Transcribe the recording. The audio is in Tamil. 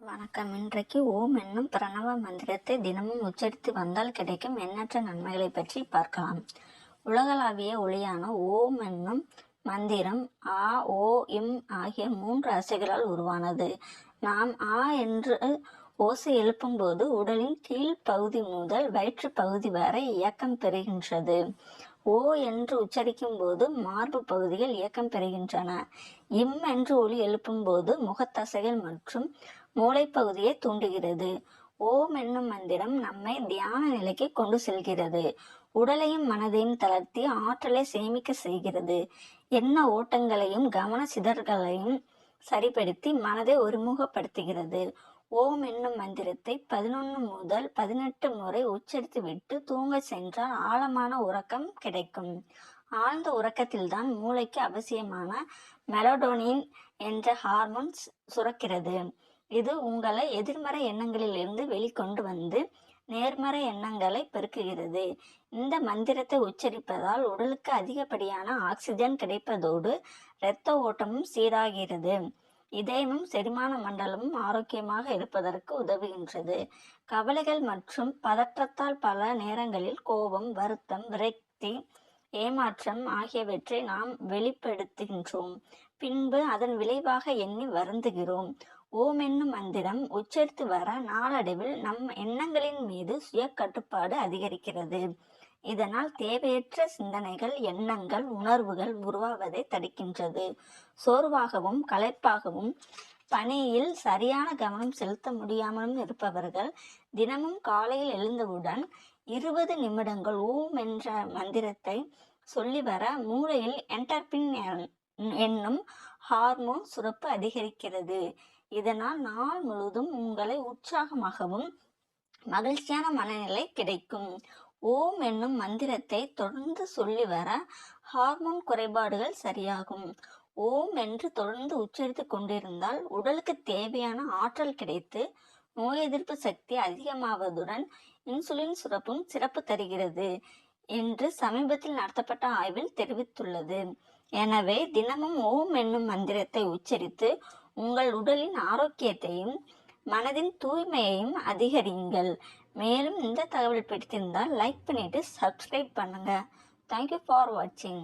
வணக்கம். இன்றைக்கு ஓம் என்னும் பிரணவ மந்திரத்தை தினமும் உச்சரித்து வந்தால் கிடைக்கும் எண்ணற்ற நன்மைகளை பற்றி பார்க்கலாம். உலகளாவிய ஒளியான ஓம் என்னும் மந்திரம் ஆ, ஓ, இம் ஆகிய 3 அசைகளால் உருவானது. நாம் ஆ என்று ஓசை எழுப்பும்போது உடலின் கீழ் பகுதி முதல் வயிற்று பகுதி வரை இயக்கம் பெறுகின்றது. ஓ என்று உச்சரிக்கும் போது மார்பு பகுதிகள் இயக்கம் பெறுகின்றன. இம் என்று ஒலி எழுப்பும் போது முகத்தசைகள் மற்றும் மூளைப்பகுதியை தூண்டுகிறது. ஓம் என்னும் மந்திரம் நம்மை தியான நிலைக்கு கொண்டு செல்கிறது. உடலையும் மனதையும் தளர்த்தி ஆற்றலை சேமிக்க செய்கிறது. எண்ண ஓட்டங்களையும் கவன சிதறல்களையும் சரிப்படுத்தி மனதை ஒருமுகப்படுத்துகிறது. ஓம் என்னும் மந்திரத்தை 11 முதல் 18 முறை உச்சரித்து விட்டு தூங்க சென்றால் ஆழமான உறக்கம் கிடைக்கும். ஆழ்ந்த உறக்கத்தில்தான் மூளைக்கு அவசியமான மெலடோனின் என்ற ஹார்மோன் சுரக்கிறது. இது உங்களை எதிர்மறை எண்ணங்களில் இருந்து வெளிக்கொண்டு வந்து நேர்மறை எண்ணங்களை பெருக்குகிறது. இந்த மந்திரத்தை உச்சரிப்பதால் உடலுக்கு அதிகப்படியான ஆக்சிஜன் கிடைப்பதோடு இரத்த ஓட்டமும் சீராகிறது. இதயமும் செரிமான மண்டலமும் ஆரோக்கியமாக இருப்பதற்கு உதவுகின்றது. கவலைகள் மற்றும் பதற்றத்தால் பல நேரங்களில் கோபம், வருத்தம், விரக்தி, ஏமாற்றம் ஆகியவற்றை நாம் வெளிப்படுத்துகின்றோம். பின்பு அதன் விளைவாக எண்ணி வருந்துகிறோம். ஓம் என்னும் மந்திரம் உச்சரித்து வர நாளடைவில் நம் எண்ணங்களின் மீது சுய கட்டுப்பாடு அதிகரிக்கிறது. இதனால் தேவையற்ற சிந்தனைகள், எண்ணங்கள், உணர்வுகள் உருவாவதை தடுக்கின்றது. சோர்வாகவும் களைப்பாகவும் பணியில் சரியான கவனம் செலுத்த முடியாமலும் இருப்பவர்கள் தினமும் காலையில் எழுந்தவுடன் 20 நிமிடங்கள் ஓம் என்ற மந்திரத்தை சொல்லி வர மூளையில் என்டர்பின் என்னும் ஹார்மோன் சுரப்பு அதிகரிக்கிறது. இதனால் நாள் முழுவதும் உங்களை உற்சாகமாகவும் மகிழ்ச்சியான மனநிலை கிடைக்கும். ஓம் என்னும் மந்திரத்தை தொடர்ந்து சொல்லி வர ஹார்மோன் குறைபாடுகள் சரியாகும். ஓம் என்று தொடர்ந்து உச்சரித்து கொண்டிருந்தால் உடலுக்கு தேவையான ஆற்றல் கிடைத்து நோய் எதிர்ப்பு சக்தி அதிகமாவதுடன் இன்சுலின் சுரப்பும் சிறப்பு தருகிறது என்று சமீபத்தில் நடத்தப்பட்ட ஆய்வில் தெரிவித்துள்ளது. எனவே தினமும் ஓம் என்னும் மந்திரத்தை உச்சரித்து உங்கள் உடலின் ஆரோக்கியத்தையும் மனதின் தூய்மையையும் அதிகரியுங்கள். மேலும் இந்த தகவல் பிடித்திருந்தால் லைக் பண்ணிட்டு சப்ஸ்கிரைப் பண்ணுங்க. தேங்க்யூ ஃபார் வாட்சிங்.